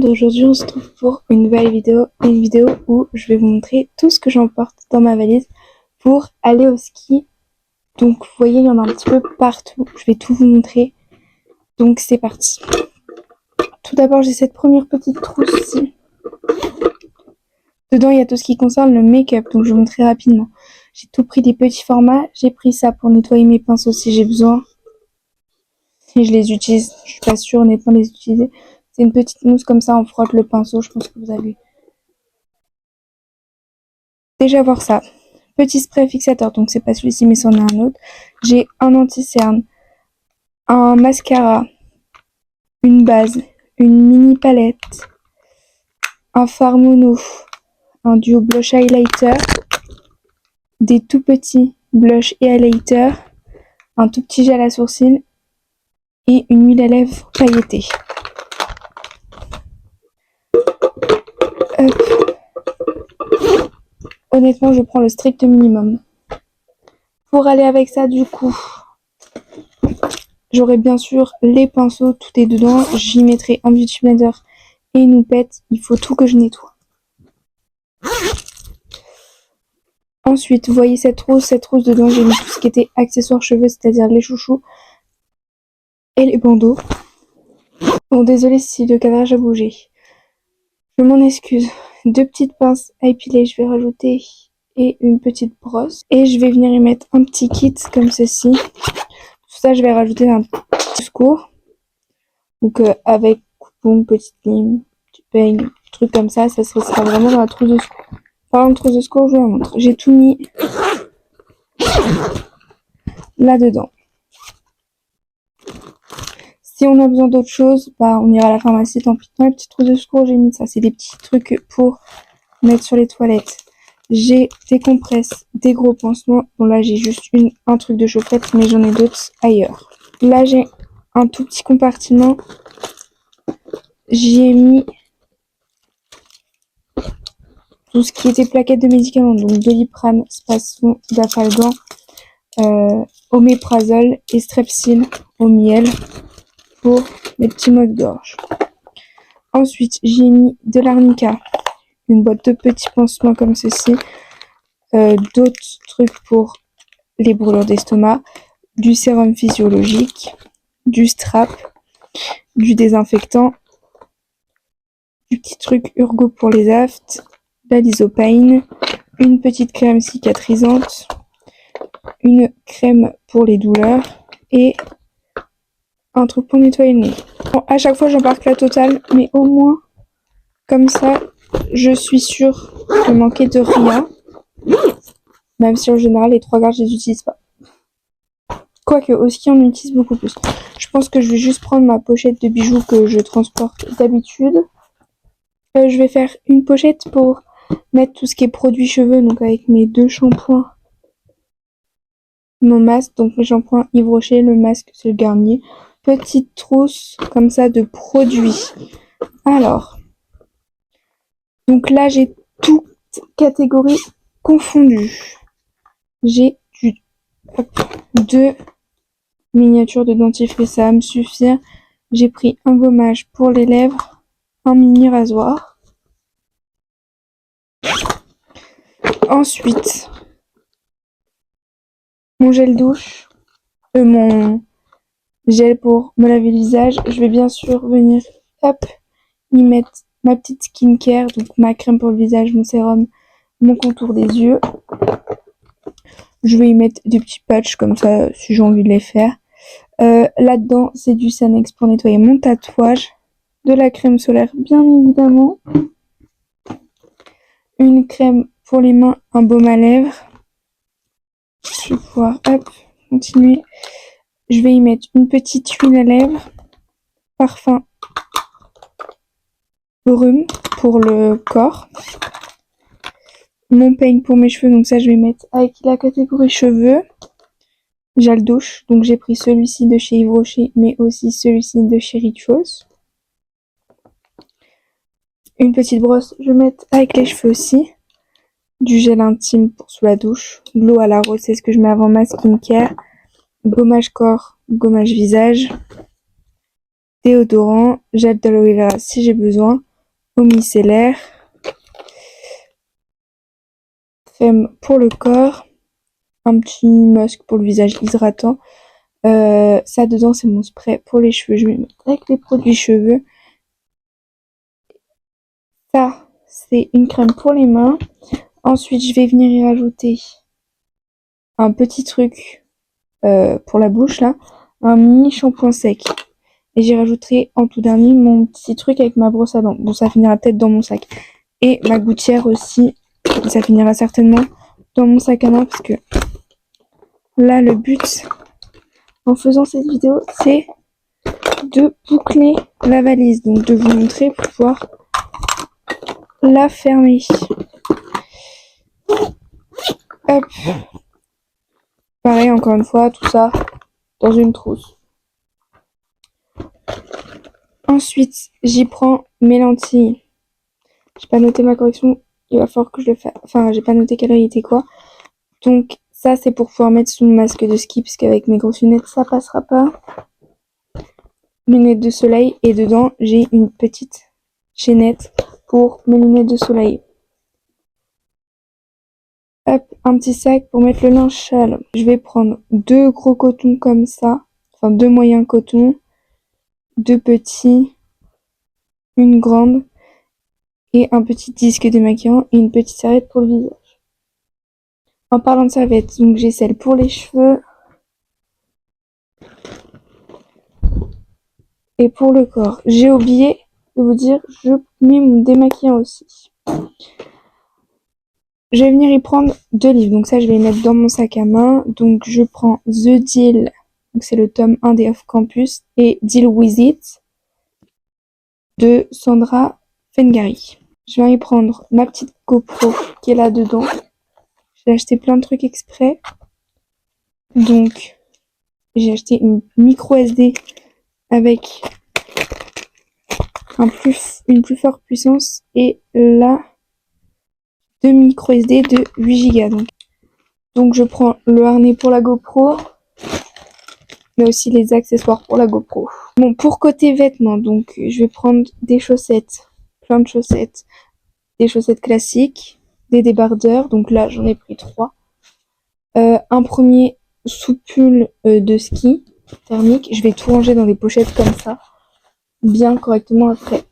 monde, aujourd'hui on se retrouve pour une nouvelle vidéo, où je vais vous montrer tout ce que j'emporte dans ma valise pour aller au ski. Donc vous voyez, il y en a un petit peu partout, je vais tout vous montrer, donc c'est parti. Tout d'abord j'ai cette première petite trousse ici. Dedans il y a tout ce qui concerne le make-up, donc je vais vous montrer rapidement. J'ai tout pris des petits formats, j'ai pris ça pour nettoyer mes pinceaux si j'ai besoin. Et je les utilise, je suis pas sûre honnêtement de les utiliser. C'est une petite mousse comme ça, on frotte le pinceau, je pense que vous avez déjà voir ça. Petit spray fixateur, donc c'est pas celui-ci mais c'en est un autre. J'ai un anti-cerne, un mascara, une base, une mini palette, un fard mono, un duo blush highlighter, des tout petits blush et highlighter, un tout petit gel à sourcils et une huile à lèvres pailletée. Hop. Honnêtement, je prends le strict minimum. Pour aller avec ça, du coup, j'aurai bien sûr les pinceaux, tout est dedans. J'y mettrai un beauty blender et une houppette. Il faut tout que je nettoie. Ensuite, vous voyez cette trousse dedans, j'ai mis tout ce qui était accessoires cheveux, c'est-à-dire les chouchous et les bandeaux. Bon, désolé si le cadrage a bougé. Je m'en excuse. 2 petites pinces à épiler, je vais rajouter, et une petite brosse. Et je vais venir y mettre un petit kit comme ceci. Tout ça, je vais rajouter un petit secours. Donc avec coupon, petite lime, petit peigne, truc comme ça sera vraiment dans la trousse de secours. Parlant de trousse de secours, je vous la montre. J'ai tout mis là-dedans. Si on a besoin d'autre chose, bah on ira à la pharmacie, tant pis. Dans la petite trousse de secours, j'ai mis ça. C'est des petits trucs pour mettre sur les toilettes. J'ai des compresses, des gros pansements. Bon là j'ai juste un truc de chauffette, mais j'en ai d'autres ailleurs. Là j'ai un tout petit compartiment. J'y ai mis tout ce qui était plaquettes de médicaments, donc Doliprane, Spasfon, Dafalgan, Oméprazole et Strepsil au miel pour les petits maux de gorge. Ensuite, j'ai mis de l'arnica, une boîte de petits pansements comme ceci, d'autres trucs pour les brûlures d'estomac, du sérum physiologique, du strap, du désinfectant, du petit truc Urgo pour les aftes, la lysopaïne, une petite crème cicatrisante, une crème pour les douleurs et un truc pour nettoyer le nez. Bon, à chaque fois j'embarque la totale, mais au moins comme ça je suis sûre de manquer de rien, même si en général les 3 quarts je les utilise pas. Quoique au ski on utilise beaucoup plus. Je pense que je vais juste prendre ma pochette de bijoux que je transporte d'habitude. Je vais faire une pochette pour mettre tout ce qui est produits cheveux, donc avec mes 2 shampoings, mon masque, donc mes shampoings Yves Rocher, le masque c'est le Garnier. Petite trousse comme ça de produits. Alors, donc là j'ai toutes catégories confondues. J'ai 2 miniatures de dentifrice, ça va me suffire. J'ai pris un gommage pour les lèvres, un mini rasoir. Ensuite, mon gel douche, mon gel pour me laver le visage. Je vais bien sûr venir, hop, y mettre ma petite skincare, donc ma crème pour le visage, mon sérum, mon contour des yeux. Je vais y mettre des petits patchs comme ça si j'ai envie de les faire. Là-dedans, c'est du Sanex pour nettoyer mon tatouage, de la crème solaire bien évidemment, une crème pour les mains, un baume à lèvres. Je vais pouvoir, hop, continuer. Je vais y mettre une petite huile à lèvres, parfum brume pour le corps, mon peigne pour mes cheveux, donc ça je vais mettre avec la catégorie cheveux. Gel douche, donc j'ai pris celui-ci de chez Yves Rocher, mais aussi celui-ci de chez Rituals. Une petite brosse, je vais mettre avec les cheveux aussi. Du gel intime pour sous la douche. De l'eau à la rose, c'est ce que je mets avant ma skincare. Gommage corps, gommage visage. Déodorant, gel d'aloe vera si j'ai besoin. eau micellaire, crème pour le corps, un petit masque pour le visage hydratant. Ça dedans c'est mon spray pour les cheveux, je vais mettre avec les produits cheveux. Ça c'est une crème pour les mains. Ensuite je vais venir y rajouter un petit truc pour la bouche là, un mini shampoing sec. Et j'y rajouterai en tout dernier mon petit truc avec ma brosse à dents. Bon, ça finira peut-être dans mon sac. Et ma gouttière aussi, ça finira certainement dans mon sac à main parce que là le but en faisant cette vidéo c'est de boucler la valise, donc de vous montrer pour pouvoir la fermer. Hop. Pareil, encore une fois, tout ça dans une trousse. Ensuite, j'y prends mes lentilles. J'ai pas noté ma correction, il va falloir que je le fasse. Enfin, j'ai pas noté quelle heure il était quoi. Donc, ça, c'est pour pouvoir mettre sous mon masque de ski, parce qu'avec mes grosses lunettes, ça passera pas. Mes lunettes de soleil, et dedans, j'ai une petite chaînette pour mes lunettes de soleil. Hop, un petit sac pour mettre le linge sale. Je vais prendre 2 gros cotons comme ça, enfin 2 moyens cotons, 2 petits, une grande et un petit disque démaquillant et une petite serviette pour le visage. En parlant de serviette, donc j'ai celle pour les cheveux et pour le corps. J'ai oublié de vous dire, je mets mon démaquillant aussi. Je vais venir y prendre 2 livres, donc ça je vais les mettre dans mon sac à main. Donc je prends The Deal, donc c'est le tome 1 des Off Campus, et Deal With It de Sandra Fengari. Je vais y prendre ma petite GoPro qui est là dedans. J'ai acheté plein de trucs exprès. Donc j'ai acheté une micro SD avec une plus forte puissance et là 2 micro SD de 8 Go. Donc je prends le harnais pour la GoPro, mais aussi les accessoires pour la GoPro. Bon, pour côté vêtements, donc je vais prendre des chaussettes, plein de chaussettes, des chaussettes classiques, des débardeurs, donc là j'en ai pris 3. Un premier sous-pull de ski thermique, je vais tout ranger dans des pochettes comme ça, bien correctement après.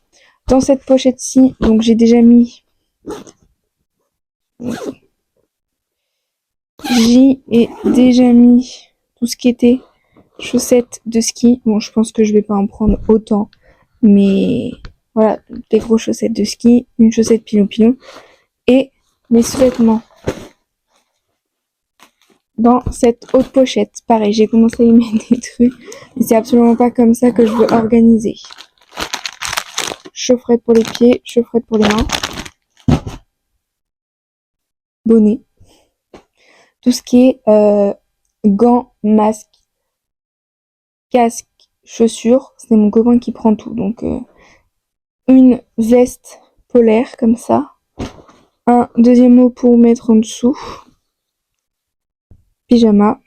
Dans cette pochette-ci, donc j'ai déjà mis... J'y ai déjà mis tout ce qui était chaussettes de ski. Bon, je pense que je vais pas en prendre autant, mais voilà, des grosses chaussettes de ski, une chaussette pilon-pilon et mes sous-vêtements dans cette autre pochette. Pareil, j'ai commencé à y mettre des trucs, mais c'est absolument pas comme ça que je veux organiser. Chaufferette pour les pieds, chaufferette pour les mains, bonnet, tout ce qui est gants, masques, casque, chaussures, c'est mon copain qui prend tout. Donc une veste polaire comme ça, un deuxième mot pour mettre en dessous, pyjama,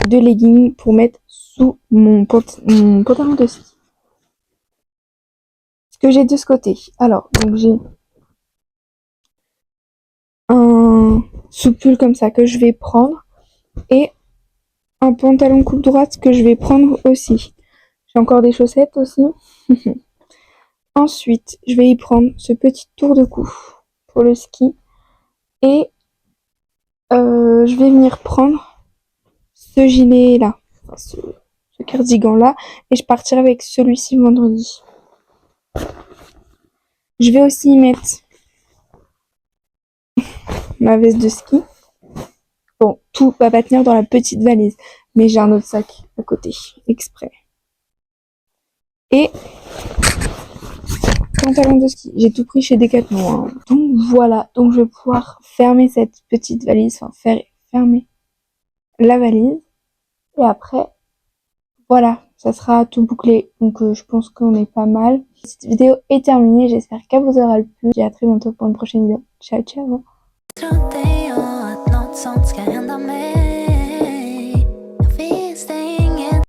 2 leggings pour mettre sous mon pantalon de ski. Ce que j'ai de ce côté, alors donc j'ai un sous-pull comme ça que je vais prendre et un pantalon coupe droite que je vais prendre aussi. J'ai encore des chaussettes aussi. Ensuite, je vais y prendre ce petit tour de cou pour le ski. Et je vais venir prendre ce gilet là, enfin, ce cardigan là. Et je partirai avec celui-ci vendredi. Je vais aussi y mettre ma veste de ski. Bon, tout va pas tenir dans la petite valise. Mais j'ai un autre sac à côté, exprès. Et pantalon de ski, j'ai tout pris chez Decathlon. Hein. Donc voilà, donc je vais pouvoir fermer cette petite valise, enfin fermer la valise. Et après, voilà, ça sera tout bouclé. Donc je pense qu'on est pas mal. Cette vidéo est terminée, j'espère qu'elle vous aura plu. Et à très bientôt pour une prochaine vidéo. Ciao, ciao.